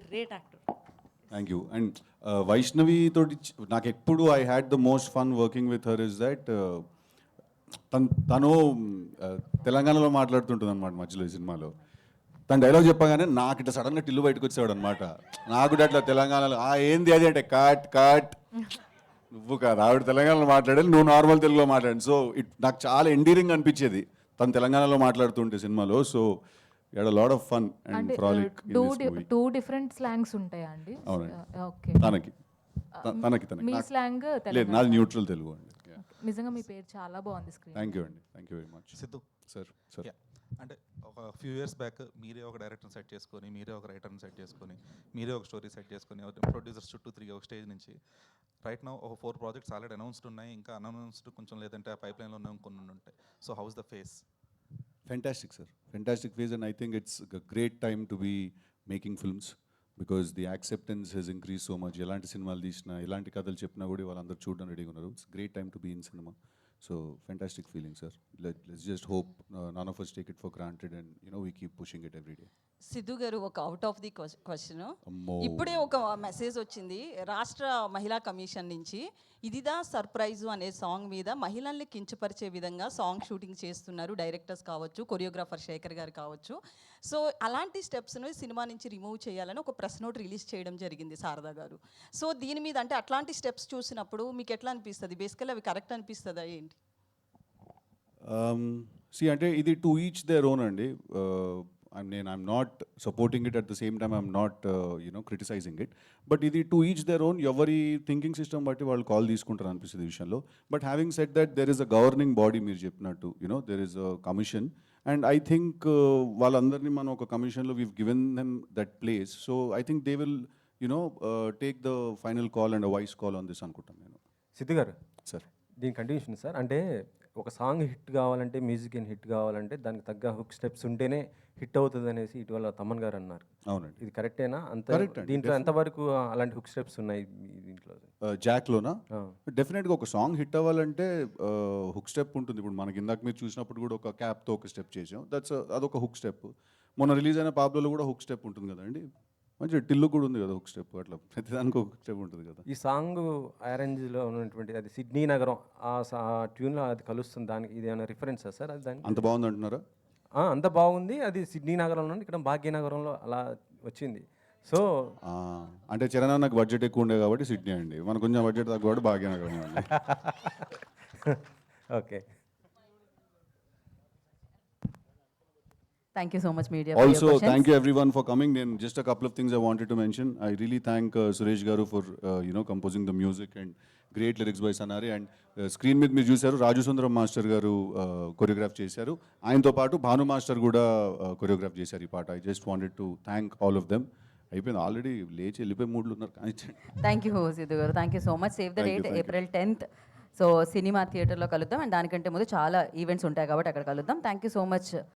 Great actor. Thank you. And Vaishnavi తోటి నాకు ఎప్పుడు I had the most fun working with her is that తను తెలంగాణలో మాట్లాడుతుంటుంది అనమాట మధ్యలో ఈ సినిమాలో. తను డైలాగ్ చెప్పగానే నాకు ఇట్లా సడన్గా టిల్లు బయటకు వచ్చేవాడు అనమాట. నాకు కూడా అట్లా తెలంగాణలో ఏంది అది అంటే కాట్ కాట్ నువ్వు కాదు ఆవిడ తెలంగాణలో మాట్లాడాలి, నువ్వు నార్మల్ తెలుగులో మాట్లాడండి. సో నాకు చాలా ఎండీరింగ్ అనిపించేది తను తెలంగాణలో మాట్లాడుతుంటే సినిమాలో. So had a lot of fun and frolic in this movie. Two different slangs ఉంటాయా అండి? ఓకే. తనకి మీ స్లాంగ్ లేదు, నాది న్యూట్రల్ తెలుగు అండి. నిజంగా మీ పేరు చాలా బాగుంది స్క్రీన్. థ్యాంక్ యూ అండి, thank you very much. Siddhu sir sir అంటే ఒక ఫ్యూ ఇయర్స్ బ్యాక్ మీరే ఒక డైరెక్టర్ని సెట్ చేసుకొని, మీరే ఒక రైటర్ని సెట్ చేసుకొని, మీరే ఒక స్టోరీ సెట్ చేసుకొని, ప్రొడ్యూసర్స్ చుట్టూ తిరిగి ఒక స్టేజ్ నుంచి రైట్ నౌ ఒక 4 ప్రాజెక్ట్స్ ఆల్రెడీ అనౌన్స్డ్ ఉన్నాయి, ఇంకా అనౌన్స్డ్ కొంచెం లేదంటే ఆ పైప్ లైన్లో ఉన్నాయి కొన్ని ఉంటాయి. So house the face? Fantastic, sir. Fantastic phase, and I think it's a great time to be making films because the acceptance has increased so much. ఎలాంటి సినిమాలు తీసినా, ఎలాంటి కథలు చెప్పినా కూడా వాళ్ళందరూ చూడడం రెడీగా ఉన్నారు. It's a great time to be in cinema. So fantastic feeling, sir. Let's just hope none of us take it for granted and we keep pushing it every day. Siddhu గారు, ఒక అవుట్ ఆఫ్ ది క్వశ్చన్, అమ్మో. ఇప్పుడే ఒక message వచ్చింది రాష్ట్ర మహిళా commission నుంచి. ఇదిదా surprise అనే సాంగ్ మీద మహిళల్ని కించపరిచే విధంగా సాంగ్ షూటింగ్ చేస్తున్నారు డైరెక్టర్స్ కావచ్చు, కొరియోగ్రాఫర్ శేఖర్ గారు కావచ్చు. సో అలాంటి స్టెప్స్ను సినిమా నుంచి రిమూవ్ చేయాలని ఒక ప్రెస్ నోట్ రిలీజ్ చేయడం జరిగింది శారదా గారు. సో దీని మీద అంటే అట్లాంటి స్టెప్స్ చూసినప్పుడు మీకు ఎట్లా అనిపిస్తుంది? బేసికల్లీ అవి కరెక్ట్ అనిపిస్తుందా ఏంటి? అంటే ఇది టు ఈచ్ దేర్ ఓన్ అండి. I'm not supporting it, at the same time I'm not criticizing it, but ఇది టు ఈచ్ దేర్ ఓన్. ఎవరి థింకింగ్ సిస్టమ్ బట్టి వాళ్ళు కాల్ తీసుకుంటారు అనిపిస్తుంది ఈ విషయంలో. But having said that there is a governing body, మీరు చెప్పినట్టు there is a commission, and I think వాళ్ళందరినీ మనం ఒక కమిషన్లో we've given them that place. So I think they will take the final call and a voice call on this అనుకుంటాను నేను. సిద్ధు గారు sir, దీని కంటిన్యూషన్ సార్. అంటే ఒక సాంగ్ హిట్ కావాలంటే, మ్యూజిక్ హిట్ కావాలంటే దానికి తగ్గ హుక్ స్టెప్స్ ఉంటేనే హిట్ అవుతుంది అనేసి ఇటీవల తమన్ గారు అన్నారు. అవునండి, ఇది కరెక్టేనా? అంత Correct అండి. దీంట్లో ఎంతవరకు అలాంటి హుక్ స్టెప్స్ ఉన్నాయి దీంట్లో? జాక్లోనా? డెఫినెట్గా ఒక సాంగ్ హిట్ అవ్వాలంటే హుక్ స్టెప్ ఉంటుంది. ఇప్పుడు మనకి ఇందాక మీరు చూసినప్పుడు కూడా ఒక క్యాప్తో ఒక స్టెప్ చేసాం, అదొక హుక్ స్టెప్. మొన్న రిలీజ్ అయిన పాబ్లోలో కూడా హుక్ స్టెప్ ఉంటుంది కదండి. మంచి టిల్లు కూడా ఉంది కదా హుక్ స్టెప్. అట్లా ప్రతిదానికి ఒక స్టెప్ ఉంటుంది కదా. ఈ సాంగ్ అరేంజ్లో ఉన్నటువంటి అది సిడ్నీ నగరం ఆ ట్యూన్లో అది కలుస్తుంది, దానికి ఇది ఏమైనా రిఫరెన్సా సార్? అది దానికి అంత బాగుంది అంటున్నారా? అంత బాగుంది. అది సిడ్నీ నగరంలో, ఇక్కడ భాగ్యనగరంలో అలా వచ్చింది. సో అంటే చరణ్ నాకు బడ్జెట్ ఎక్కువ ఉండే కాబట్టి సిడ్నీ అండి, మనకు కొంచెం బడ్జెట్ తక్కువ కాబట్టి భాగ్యనగరం అండి. Okay. Thank you so much, media. Also, thank you everyone for coming. Then just a couple of things I wanted to mention. I really thank Suresh Garu for composing the music and great lyrics by Sanari. And screen మీద మీరు చూశారు రాజు సుందరం master గారు choreograph చేశారు. ఆయనతో పాటు Bhanu master కూడా choreograph చేశారు ఈ పాట. I just wanted to thank all of them. అయిపోయింది, ఆల్రెడీ లేచి వెళ్ళిపోయి మూడ్లు ఉన్నారు. థ్యాంక్ యూ సిద్ధు గారు, thank you so much. Save the date April 10th. So cinema థియేటర్లో కలుద్దాం, అండ్ దానికంటే ముందు చాలా ఈవెంట్స్ ఉంటాయి కాబట్టి అక్కడ కలుద్దాం. Thank you so much.